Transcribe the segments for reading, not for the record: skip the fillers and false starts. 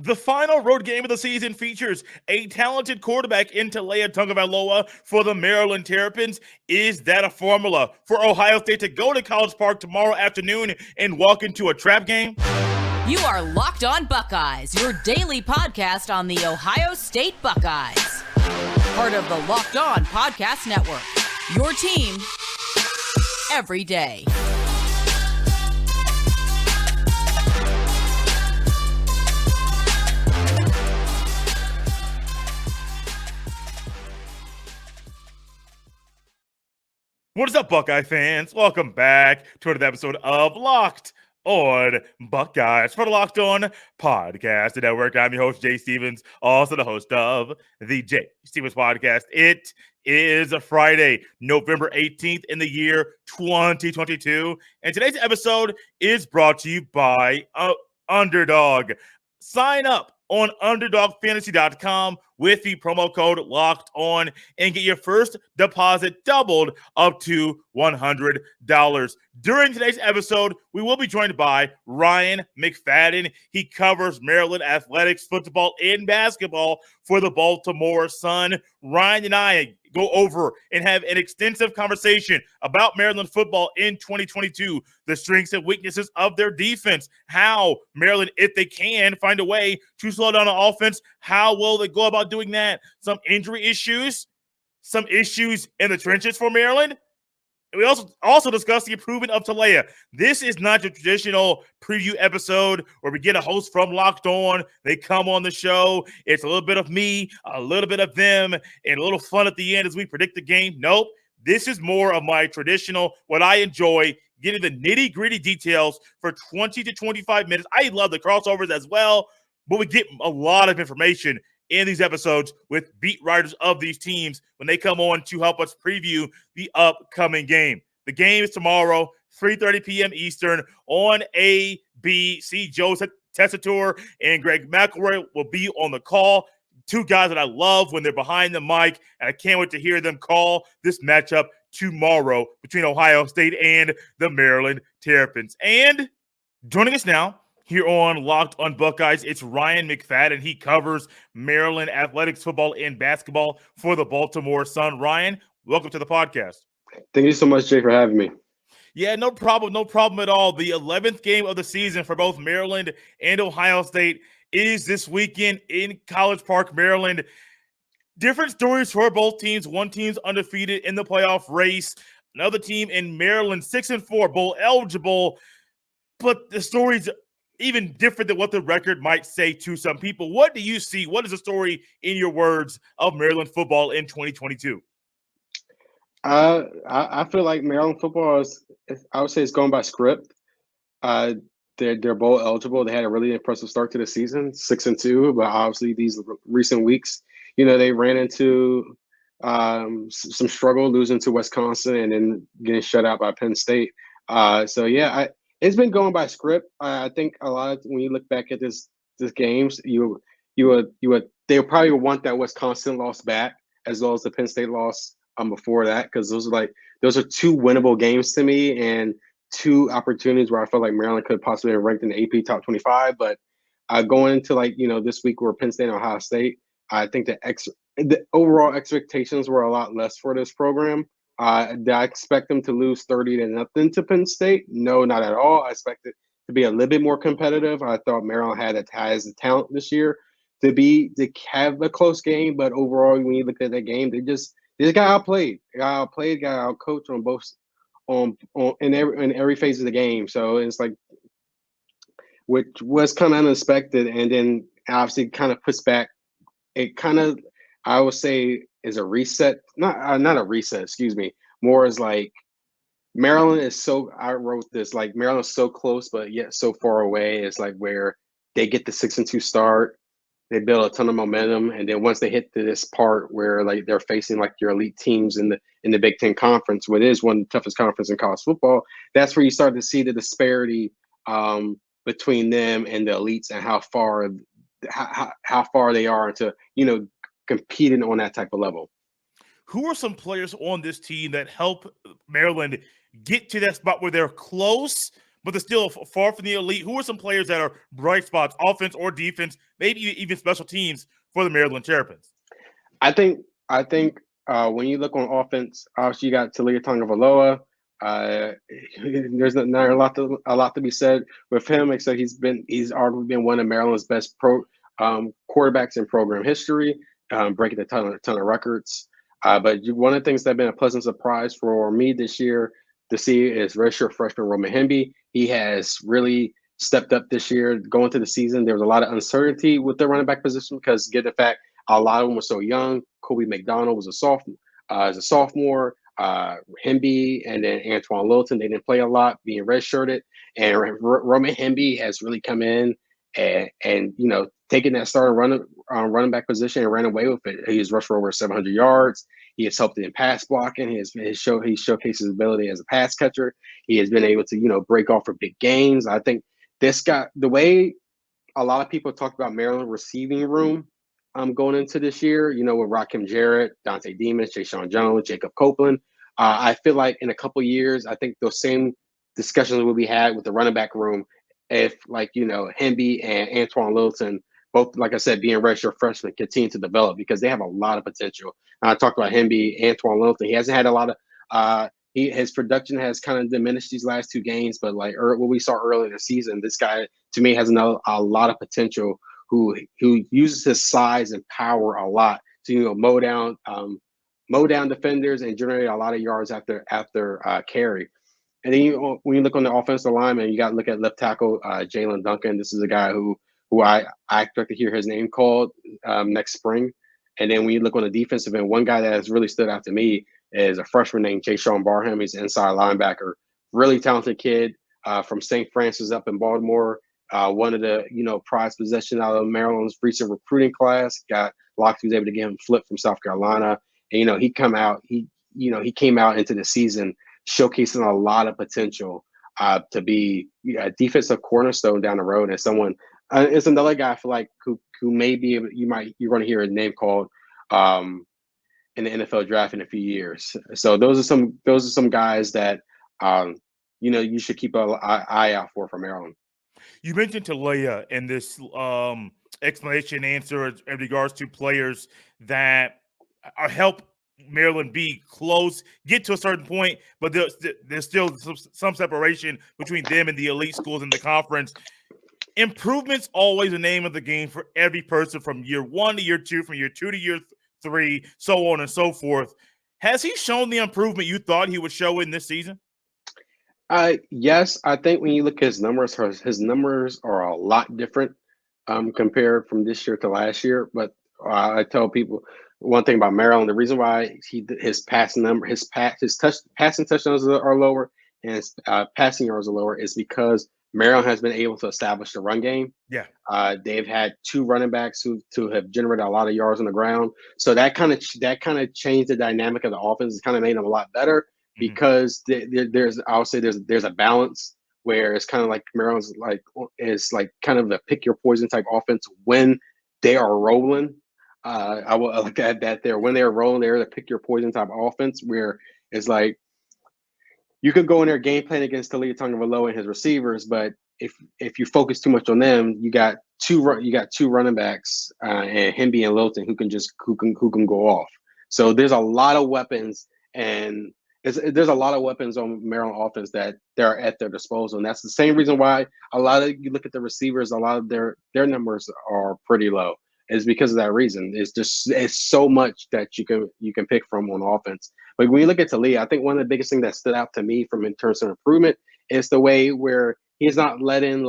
The final road game of the season features a talented quarterback in Talea Tagovailoa for the Maryland Terrapins. Is that a formula for Ohio State to go to College Park tomorrow afternoon and walk into a trap game? You are Locked On Buckeyes, your daily podcast on the Ohio State Buckeyes. Part of the Locked On Podcast Network, your team every day. What is up, Buckeye fans? Welcome back to another episode of Locked On Buckeyes for the Locked On Podcast Network. I'm your host, Jay Stevens, also the host of the Jay Stevens Podcast. It is a Friday, November 18th in the year 2022, and today's episode is brought to you by Underdog. Sign up on UnderdogFantasy.com with the promo code Locked On and get your first deposit doubled up to $100. During today's episode, we will be joined by Ryan McFadden. He covers Maryland athletics, football, and basketball for the Baltimore Sun. Ryan and I go over and have an extensive conversation about Maryland football in 2022, the strengths and weaknesses of their defense, how Maryland, if they can find a way to slow down the offense, how will they go about doing that? Some injury issues, some issues in the trenches for Maryland. And we also discuss the improvement of Talea. This is not your traditional preview episode where we get a host from Locked On. They come on the show. It's a little bit of me, a little bit of them, and a little fun at the end as we predict the game. Nope. This is more of my traditional, what I enjoy, getting the nitty-gritty details for 20 to 25 minutes. I love the crossovers as well, but we get a lot of information in these episodes with beat writers of these teams when they come on to help us preview the upcoming game. The game is tomorrow, 3:30 p.m. Eastern on ABC. Joe Tessitore and Greg McElroy will be on the call. Two guys that I love when they're behind the mic, and I can't wait to hear them call this matchup tomorrow between Ohio State and the Maryland Terrapins. And joining us now, here on Locked On Buckeyes, it's Ryan McFadden. He covers Maryland athletics, football, and basketball for the Baltimore Sun. Ryan, welcome to the podcast. Thank you so much, Jay, for having me. Yeah, no problem at all. The 11th game of the season for both Maryland and Ohio State is this weekend in College Park, Maryland. Different stories for both teams. One team's undefeated in the playoff race. Another team in Maryland, 6-4, bowl eligible. But the stories even different than what the record might say to some people. What do you see? What is the story, in your words, of Maryland football in 2022? I feel like Maryland football I would say it's going by script. They're bowl eligible. They had a really impressive start to the season, 6-2, but obviously these recent weeks, they ran into some struggle losing to Wisconsin and then getting shut out by Penn State. It's been going by script. I think a lot of when you look back at this games, they probably want that Wisconsin loss back as well as the Penn State loss before that, because those are two winnable games to me and two opportunities where I felt like Maryland could possibly have ranked in the AP top 25. But going into this week where Penn State and Ohio State, I think the overall expectations were a lot less for this program. Did I expect them to lose 30-0 to Penn State? No, not at all. I expected to be a little bit more competitive. I thought Maryland has the talent this year to have a close game, but overall, when you look at that game, they just got outplayed. Got outcoached on both in every phase of the game. So it's like, which was kind of unexpected, and then obviously kind of puts back. It kind of, I would say, is a reset, not a reset, excuse me. More is like Maryland is I wrote this, like Maryland is so close, but yet so far away. It's like where they get the 6-2 start, they build a ton of momentum, and then once they hit to this part where like they're facing like your elite teams in the Big Ten Conference, which is one of the toughest conference in college football, that's where you start to see the disparity between them and the elites and how far they are into competing on that type of level. Who are some players on this team that help Maryland get to that spot where they're close, but they're still far from the elite. Who are some players that are bright spots, offense or defense, maybe even special teams for the Maryland Terrapins? I think when you look on offense, obviously you got Talia Tagovailoa. There's not a lot to be said with him, except he's arguably been one of Maryland's best quarterbacks in program history, breaking a ton of records. But one of the things that have been a pleasant surprise for me this year to see is redshirt freshman Roman Hemby. He has really stepped up this year. Going into the season, there was a lot of uncertainty with the running back position because, given the fact a lot of them were so young. Kobe McDonald was a sophomore. Hemby and then Antoine Littleton, they didn't play a lot, being redshirted. And Roman Hemby has really come in and taken that starting running back position and ran away with it. He's rushed for over 700 yards. He has helped in pass blocking. He showcased his ability as a pass catcher. He has been able to break off for big gains. I think this guy, the way a lot of people talk about Maryland receiving room going into this year, with Rakim Jarrett, Dante Demas, Jay Sean Jones, Jacob Copeland. I feel like in a couple years, I think those same discussions will be had with the running back room if, Hemby and Antoine Littleton, both, like I said, being redshirt freshmen, continue to develop because they have a lot of potential. I talked about Hemby, Antoine Littleton. He hasn't had a lot of his production has kind of diminished these last two games, but like what we saw earlier in the season, this guy to me has a lot of potential. Who uses his size and power a lot to mow down defenders and generate a lot of yards after carry. And then when you look on the offensive line, man, you got to look at left tackle Jalen Duncan. This is a guy who I expect to hear his name called next spring. And then when you look on the defensive end, one guy that has really stood out to me is a freshman named Jay Sean Barham. He's an inside linebacker, really talented kid from St. Francis up in Baltimore. One of the prized possession out of Maryland's recent recruiting class. Got Locke was able to get him flipped from South Carolina, and he came out into the season showcasing a lot of potential to be a defensive cornerstone down the road. And someone it's another guy I feel like who may be you're going to hear a name called in the NFL draft in a few years. So those are some guys that you should keep an eye out for Maryland. You mentioned Talia in this explanation answer in regards to players that help Maryland be close, get to a certain point, but there's still some separation between them and the elite schools in the conference. Improvement's always the name of the game for every person from year 1 to year 2, from year 2 to year 3, so on and so forth. Has he shown the improvement you thought he would show in this season? Yes, I think when you look at his numbers are a lot different compared from this year to last year. But I tell people one thing about Maryland: the reason why his passing touchdowns are lower and his passing yards are lower is because Maryland has been able to establish the run game. Yeah, they've had two running backs who have generated a lot of yards on the ground. So that kind of changed the dynamic of the offense. It's kind of made them a lot better. Because there's a balance where it's kind of like Maryland's is kind of the pick your poison type offense when they are rolling. I will look at that there when they're rolling. They're the pick your poison type offense where it's like you could go in there game plan against Talia Tagovailoa and his receivers, but if you focus too much on them, you got two running backs and Hemby and Littleton who can go off. So there's a lot of weapons and. There's a lot of weapons on Maryland offense that they're at their disposal, and that's the same reason why you look at the receivers, a lot of their numbers are pretty low. Is because of that reason. It's so much that you can pick from on offense. But when you look at Talia, I think one of the biggest things that stood out to me in terms of improvement is the way where he's not letting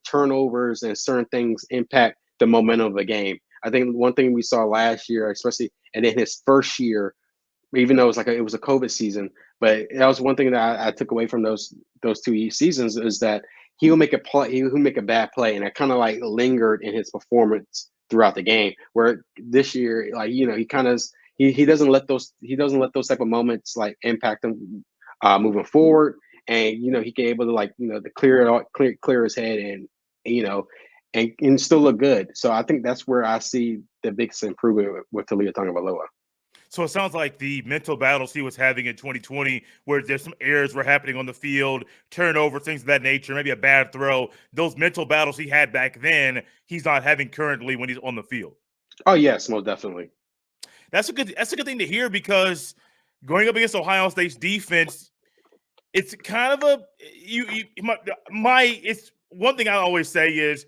turnovers and certain things impact the momentum of the game. I think one thing we saw last year, especially and in his first year. Even though it was a COVID season, but that was one thing that I took away from those 2 seasons is that he'll make a bad play, and it kind of lingered in his performance throughout the game. Where this year, he doesn't let those type of moments impact him moving forward, and he can able to to clear his head and still look good. So I think that's where I see the biggest improvement with Talia Tagovailoa. So it sounds like the mental battles he was having in 2020, where there's some errors were happening on the field, turnovers, things of that nature, maybe a bad throw. Those mental battles he had back then, he's not having currently when he's on the field. Oh yes, most definitely. That's a good thing to hear, because going up against Ohio State's defense, it's kind of a it's one thing I always say is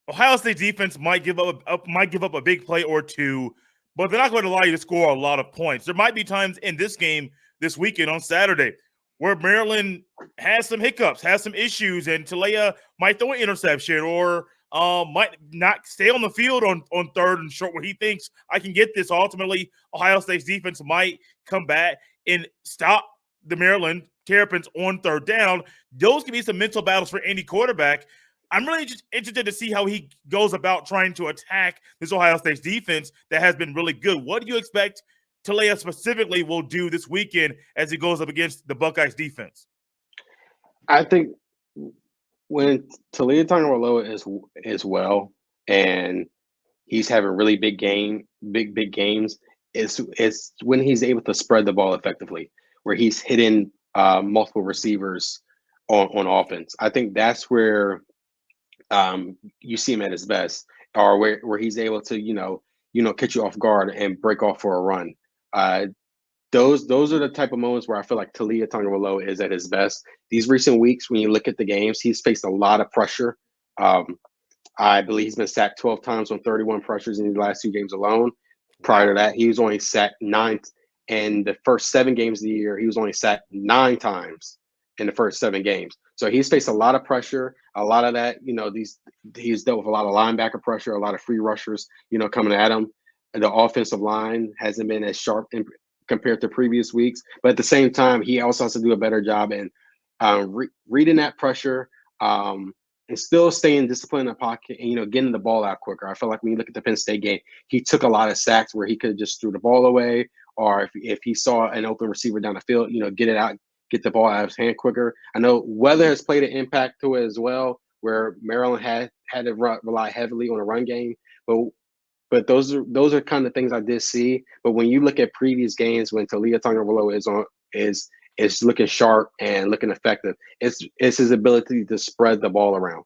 Ohio State defense might give up a big play or two, but they're not going to allow you to score a lot of points. There might be times in this game this weekend on Saturday where Maryland has some hiccups, has some issues, and Talia might throw an interception or might not stay on the field on third and short where he thinks I can get this. Ultimately, Ohio State's defense might come back and stop the Maryland Terrapins on third down. Those can be some mental battles for any quarterback. I'm really just interested to see how he goes about trying to attack this Ohio State's defense that has been really good. What do you expect Talia specifically will do this weekend as he goes up against the Buckeyes defense? I think when Talia Tagovailoa is well and he's having really big games, it's when he's able to spread the ball effectively, where he's hitting multiple receivers on offense. I think that's where you see him at his best, or where he's able to catch you off guard and break off for a run. Those are the type of moments where I feel like Talia Tagovailoa is at his best. These recent weeks, when you look at the games, he's faced a lot of pressure. I believe he's been sacked 12 times on 31 pressures in the last 2 games alone. Prior to that, he was only sacked 9. In the first 7 games of the year, he was only sacked 9 times in the first 7 games. So he's faced a lot of pressure. A lot of that, he's dealt with a lot of linebacker pressure, a lot of free rushers, coming at him. The offensive line hasn't been as sharp compared to previous weeks. But at the same time, he also has to do a better job in reading that pressure and still staying disciplined in the pocket and, getting the ball out quicker. I feel like when you look at the Penn State game, he took a lot of sacks where he could have just threw the ball away, or if he saw an open receiver down the field, get it out, get the ball out of his hand quicker. I know weather has played an impact to it as well, where Maryland had to rely heavily on a run game. But those are kind of things I did see. But when you look at previous games when Talia Tagovailoa is looking sharp and looking effective, it's his ability to spread the ball around.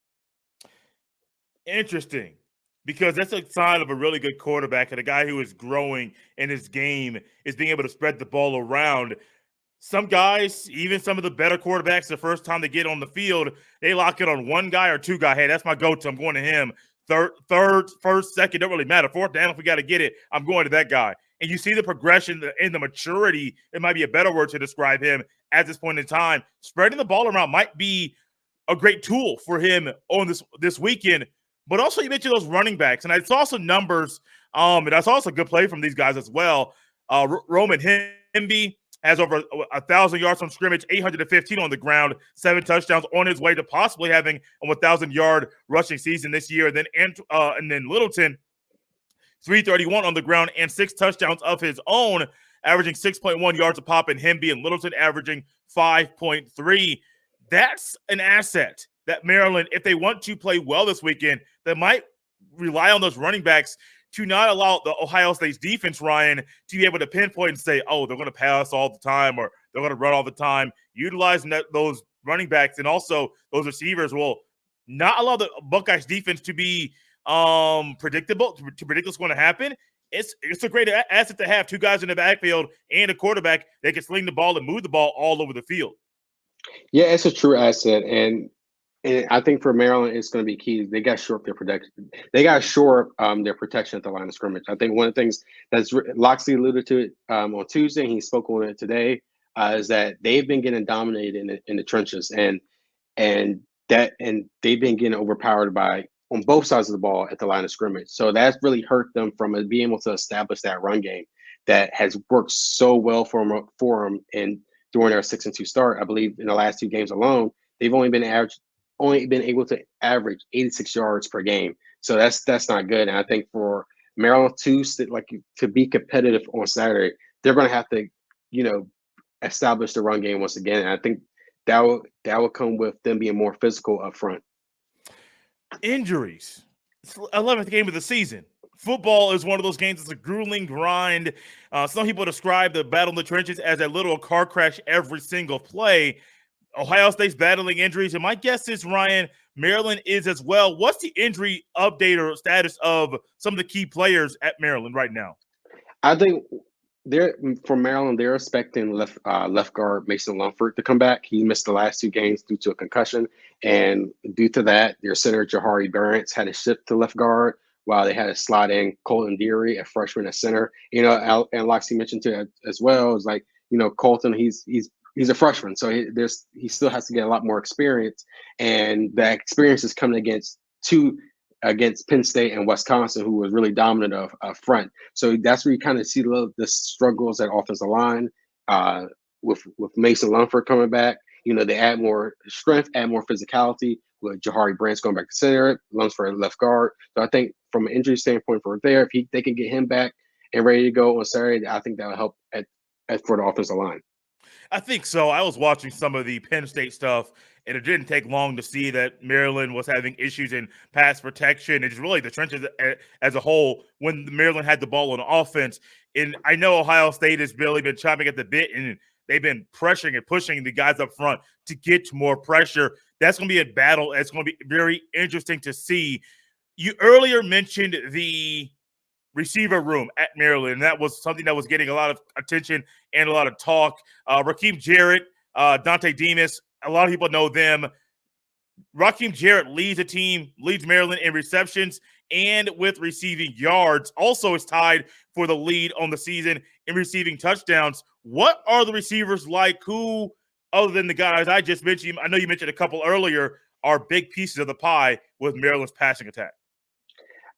Interesting, because that's a sign of a really good quarterback, and a guy who is growing in his game is being able to spread the ball around. Some guys, even some of the better quarterbacks, the first time they get on the field, they lock it on one guy or 2 guys. Hey, that's my go-to. I'm going to him. Third, first, second, don't really matter. Fourth down, if we got to get it, I'm going to that guy. And you see the progression and the maturity, it might be a better word to describe him at this point in time. Spreading the ball around might be a great tool for him on this weekend. But also, you mentioned those running backs, and I saw some numbers, and I saw some good play from these guys as well. Roman Hemby has over 1,000 yards from scrimmage, 815 on the ground, 7 touchdowns, on his way to possibly having a 1,000-yard rushing season this year. And then Littleton, 331 on the ground and 6 touchdowns of his own, averaging 6.1 yards a pop, and Hemby and Littleton averaging 5.3. That's an asset that Maryland, if they want to play well this weekend, they might rely on those running backs to not allow the Ohio State's defense, Ryan, to be able to pinpoint and say, oh, they're going to pass all the time or they're going to run all the time. Utilizing those running backs and also those receivers will not allow the Buckeyes defense to be predictable, to predict what's going to happen. It's a great asset to have 2 guys in the backfield and a quarterback that can sling the ball and move the ball all over the field. Yeah, it's a true asset. And I think for Maryland, it's going to be key. They got to shore up their protection. They got to shore up their protection at the line of scrimmage. I think one of the things that's Loxley alluded to it on Tuesday, and he spoke on it today, is that they've been getting dominated in the trenches, and they've been getting overpowered on both sides of the ball at the line of scrimmage. So that's really hurt them from being able to establish that run game that has worked so well for them. And during their 6-2 start, I believe in the last 2 games alone, they've only been able to average 86 yards per game. So that's not good. And I think for Maryland to be competitive on Saturday, they're going to have to, establish the run game once again. And I think that will come with them being more physical up front. Injuries. It's the 11th game of the season. football is one of those games. It's a grueling grind. Some people describe the battle in the trenches as a little car crash every single play. Ohio State's battling injuries, and my guess is, Ryan, Maryland is as well. What's the injury update or status of some of the key players at Maryland right now? I think they're for Maryland. They're expecting left guard Mason Lumford to come back. He missed the last 2 games due to a concussion, and due to that, their center Jahari Barrett had to shift to left guard while they had to slot in Colton Deary, a freshman at center. And Loxie mentioned too as well is like Colton. He's a freshman, so he still has to get a lot more experience, and that experience is coming against Penn State and Wisconsin, who was really dominant of front. So that's where you kind of see the struggles at offensive line with Mason Lumford coming back. They add more strength, add more physicality with Jahari Brandt's going back to center, Lunsford at left guard. So I think from an injury standpoint for there, if they can get him back and ready to go on Saturday, I think that'll help for the offensive line. I think so. I was watching some of the Penn State stuff, and it didn't take long to see that Maryland was having issues in pass protection. It's really the trenches as a whole when Maryland had the ball on offense. And I know Ohio State has really been chomping at the bit, and they've been pressuring and pushing the guys up front to get more pressure. That's going to be a battle. It's going to be very interesting to see. You earlier mentioned the receiver room at Maryland, and that was something that was getting a lot of attention and a lot of talk. Raheem Jarrett, Dante Demas, a lot of people know them. Raheem Jarrett leads Maryland in receptions and with receiving yards. Also is tied for the lead on the season in receiving touchdowns. What are the receivers like? Who, other than the guys I just mentioned, I know you mentioned a couple earlier, are big pieces of the pie with Maryland's passing attack?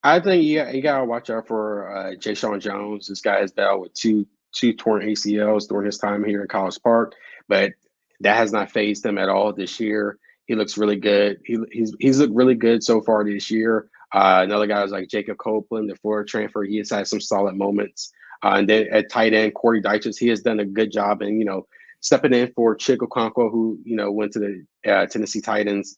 I think you gotta watch out for Jay Sean Jones. This guy has battled with two torn ACLs during his time here in College Park, but that has not fazed him at all this year. He looks really good. He's looked really good so far this year. Another guy is like Jacob Copeland, the Florida transfer. He has had some solid moments. And then at tight end, Corey Dyches, he has done a good job in stepping in for Chick Okonkwo, who went to the Tennessee Titans.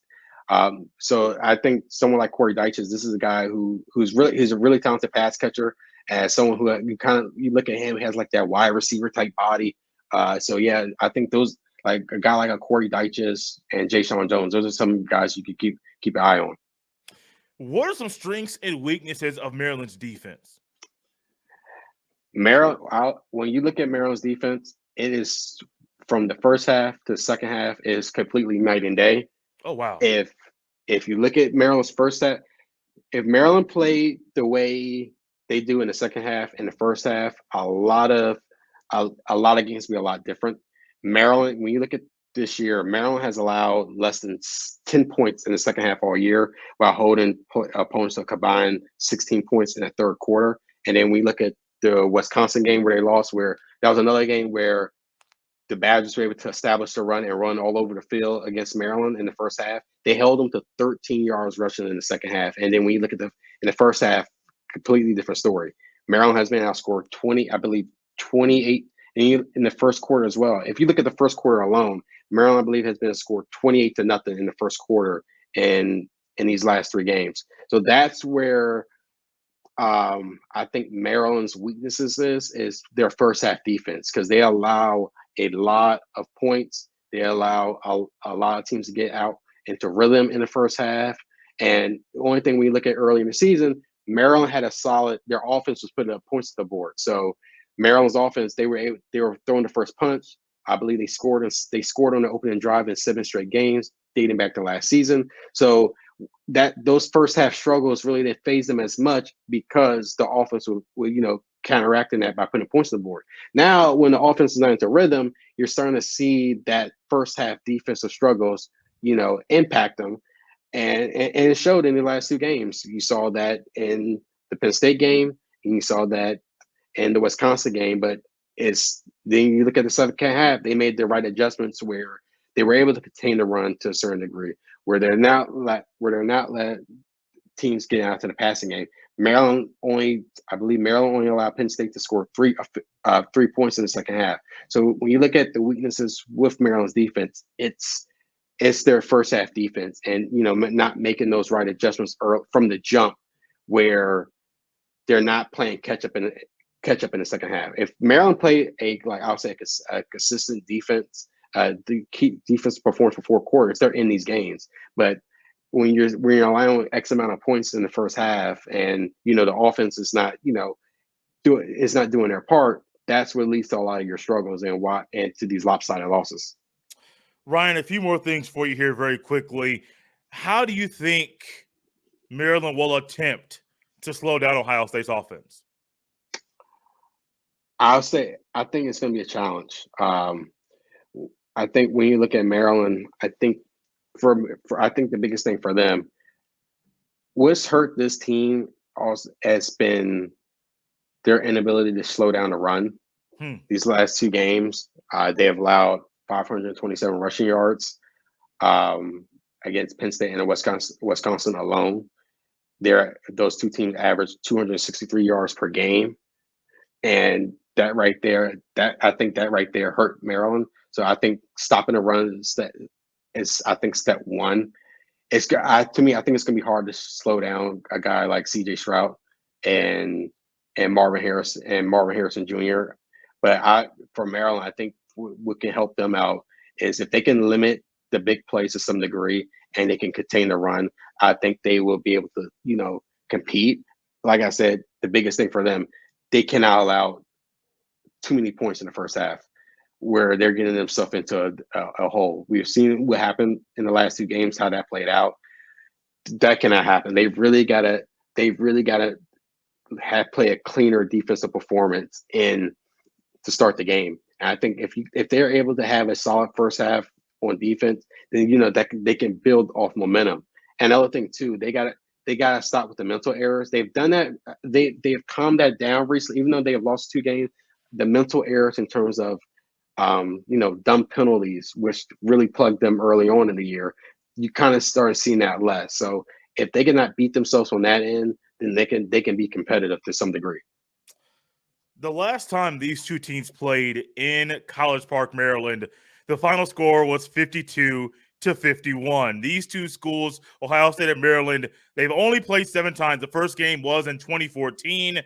So I think someone like Corey Dyches, this is a guy he's a really talented pass catcher, and someone who you look at him, has like that wide receiver type body. So yeah, I think those, like a guy like a Corey Dyches and Jay Sean Jones, those are some guys you could keep an eye on. What are some strengths and weaknesses of Maryland's defense? Maryland, when you look at Maryland's defense, it is from the first half to the second half is completely night and day. Oh, wow. If you look at Maryland's first half, if Maryland played the way they do in the second half and the first half, a lot of games would be a lot different. Maryland, when you look at this year, Maryland has allowed less than 10 points in the second half all year, while holding opponents to a combined 16 points in the third quarter. And then we look at the Wisconsin game where they lost, where that was another game where the Badgers were able to establish the run and run all over the field against Maryland in the first half. They held them to 13 yards rushing in the second half. And then when you look at in the first half, completely different story. Maryland has been outscored 28 in the first quarter as well. If you look at the first quarter alone, Maryland, I believe, has been scored 28-0 in the first quarter in these last 3 games. So that's where I think Maryland's weaknesses is their first half defense, because they allow a lot of points. They allow a lot of teams to get out into rhythm in the first half. And the only thing we look at early in the season, Maryland had their offense was putting up points to the board. So Maryland's offense, they were throwing the first punch. I believe they scored on the opening drive in 7 straight games dating back to last season. So those first half struggles really didn't phase them as much, because the offense would counteracting that by putting points on the board. Now, when the offense is not into rhythm, you're starting to see that first half defensive struggles, impact them. And it showed in the last 2 games. You saw that in the Penn State game, and you saw that in the Wisconsin game. But then you look at the second half, they made the right adjustments where they were able to contain the run to a certain degree, where they're not let teams get out to the passing game. I believe Maryland only allowed Penn State to score 3 points in the second half. So when you look at the weaknesses with Maryland's defense, it's their first half defense, and not making those right adjustments from the jump, where they're not playing catch up in the second half. If Maryland played a consistent defense, the key defense performance for 4 quarters, they're in these games. But when you're allowing X amount of points in the first half, and the offense is not doing their part, that's what leads to a lot of your struggles and to these lopsided losses. Ryan, a few more things for you here very quickly. How do you think Maryland will attempt to slow down Ohio State's offense? I think it's going to be a challenge. I think when you look at Maryland, I think the biggest thing for them, what's hurt this team also has been their inability to slow down the run. These last 2 games, they have allowed 527 rushing yards against Penn State and Wisconsin alone. Those 2 teams average 263 yards per game, and that right there hurt Maryland. So I think stopping the run is step one. To me, I think it's going to be hard to slow down a guy like C.J. Stroud and Marvin Harrison Jr. But for Maryland, I think what can help them out is if they can limit the big plays to some degree and they can contain the run, I think they will be able to, compete. Like I said, the biggest thing for them, they cannot allow too many points in the first half where they're getting themselves into a hole. We've seen what happened in the last 2 games, how that played out. That cannot happen. They've really got to play a cleaner defensive performance to start the game. And I think if they're able to have a solid first half on defense, then they can build off momentum. And another thing too, they got to stop with the mental errors. They've done that. They've calmed that down recently, even though they have lost 2 games. The mental errors in terms of dumb penalties, which really plugged them early on in the year, you kind of started seeing that less. So if they cannot beat themselves on that end, then they can be competitive to some degree. The last time these 2 teams played in College Park, Maryland, the final score was 52-51. These 2 schools, Ohio State and Maryland, they've only played 7 times. The first game was in 2014,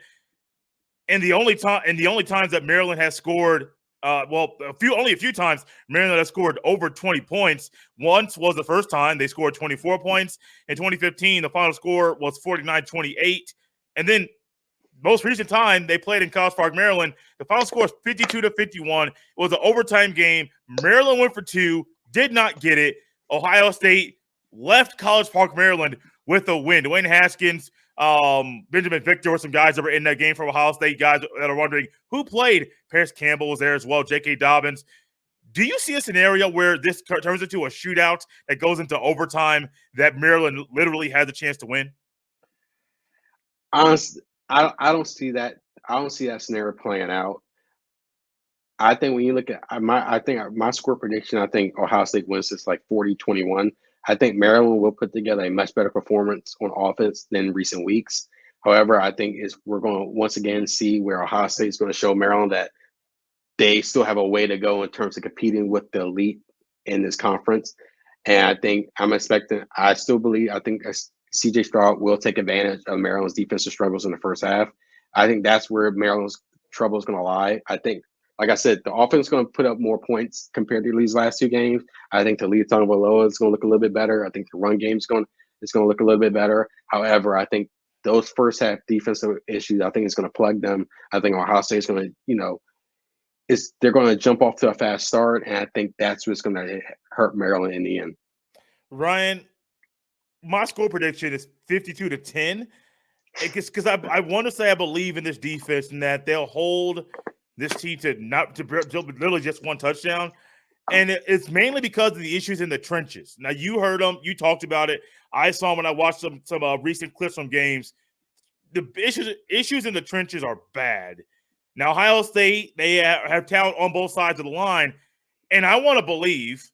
and the only times that Maryland has scored, only a few times Maryland has scored over 20 points. Once was the first time they scored 24 points. In 2015, the final score was 49-28, and then most recent time they played in College Park, Maryland, the final score is 52-51. It was an overtime game. Maryland went for 2, did not get it. Ohio State left College Park, Maryland with a win. Dwayne Haskins, Benjamin Victor were some guys that were in that game from Ohio State, guys that are wondering who played. Paris Campbell was there as well, J.K. Dobbins. Do you see a scenario where this turns into a shootout that goes into overtime that Maryland literally has a chance to win? Honestly, I don't see that. I don't see that scenario playing out. I think when you look at my score prediction, I think Ohio State wins this like 40-21. I think Maryland will put together a much better performance on offense than recent weeks. However, I think we're going to once again see where Ohio State is going to show Maryland that they still have a way to go in terms of competing with the elite in this conference. And I think I think C.J. Stroud will take advantage of Maryland's defensive struggles in the first half. I think that's where Maryland's trouble is going to lie. I think, like I said, the offense is going to put up more points compared to these last 2 games. I think the lead Tagovailoa is going to look a little bit better. I think the run game is going to look a little bit better. However, I think those first half defensive issues, I think it's going to plug them. I think Ohio State is going to, they're going to jump off to a fast start, and I think that's what's going to hurt Maryland in the end. Ryan, my score prediction is 52-10. Because I want to say I believe in this defense and that they'll hold this team to literally just 1 touchdown. And it's mainly because of the issues in the trenches. Now, you heard them. You talked about it. I saw them when I watched some recent clips from games. The issues in the trenches are bad. Now, Ohio State, they have talent on both sides of the line. And I want to believe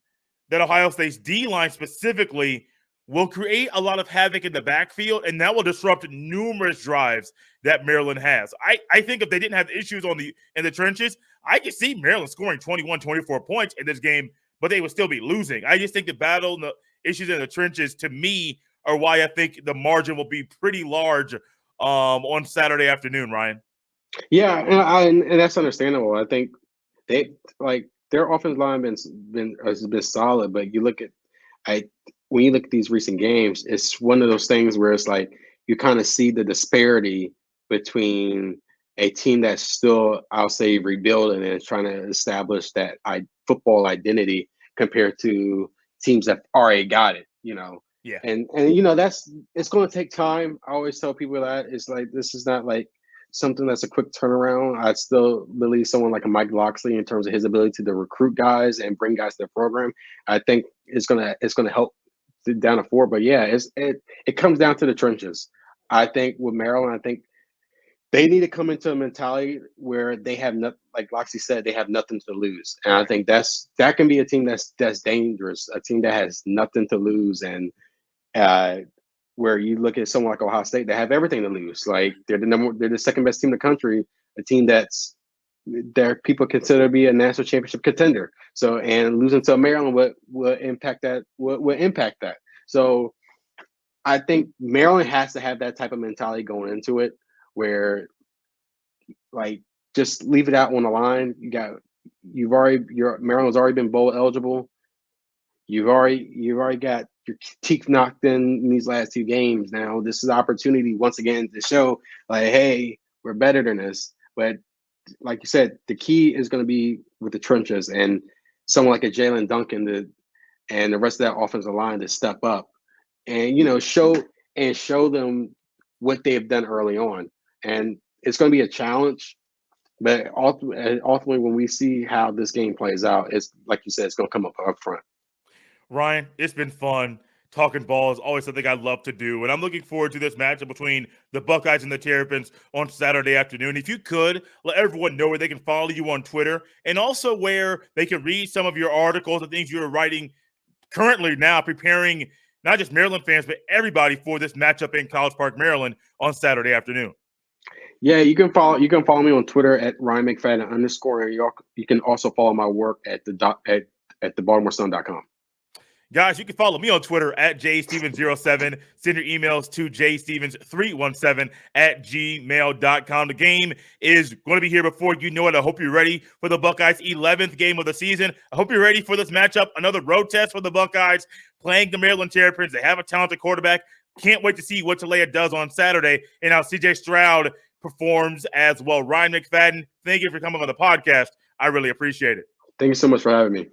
that Ohio State's D-line specifically will create a lot of havoc in the backfield, and that will disrupt numerous drives that Maryland has. I think if they didn't have issues in the trenches, I could see Maryland scoring 21, 24 points in this game, but they would still be losing. I just think the battle and the issues in the trenches, to me, are why I think the margin will be pretty large on Saturday afternoon, Ryan. Yeah, and that's understandable. I think they their offensive line has been solid, but you look at when you look at these recent games, it's one of those things where it's like you kind of see the disparity between a team that's still, I'll say, rebuilding and trying to establish that football identity compared to teams that already got it. Yeah. And it's going to take time. I always tell people that it's like this is not like something that's a quick turnaround. I still believe someone like a Mike Locksley in terms of his ability to recruit guys and bring guys to the program. I think it's gonna help down the forward. But yeah, it comes down to the trenches. I think with Maryland, I think they need to come into a mentality where they have nothing, like Loxley said, they have nothing to lose. And I think that can be a team that's dangerous, a team that has nothing to lose. And where you look at someone like Ohio State, they have everything to lose. Like they're the second best team in the country, a team that's people consider to be a national championship contender. So, and losing to Maryland will impact that. Will impact that. So, I think Maryland has to have that type of mentality going into it, where like just leave it out on the line. Maryland's already been bowl eligible. You've already got your teeth knocked in these last two games. Now this is an opportunity once again to show like, hey, we're better than this. But like you said, the key is going to be with the trenches and someone like a Jalen Duncan and the rest of that offensive line to step up and show them what they have done early on. And it's going to be a challenge, but ultimately when we see how this game plays out, it's like you said, it's going to come up front. Ryan, it's been fun. Talking ball is always something I love to do, and I'm looking forward to this matchup between the Buckeyes and the Terrapins on Saturday afternoon. If you could, let everyone know where they can follow you on Twitter and also where they can read some of your articles and things you're writing currently now, preparing not just Maryland fans, but everybody for this matchup in College Park, Maryland on Saturday afternoon. Yeah, you can follow me on Twitter at Ryan McFadden _ and you can also follow my work at the BaltimoreSun.com. Guys, you can follow me on Twitter at jstevens07. Send your emails to jstevens317@gmail.com. The game is going to be here before you know it. I hope you're ready for the Buckeyes' 11th game of the season. I hope you're ready for this matchup. Another road test for the Buckeyes playing the Maryland Terrapins. They have a talented quarterback. Can't wait to see what Talea does on Saturday and how CJ Stroud performs as well. Ryan McFadden, thank you for coming on the podcast. I really appreciate it. Thank you so much for having me.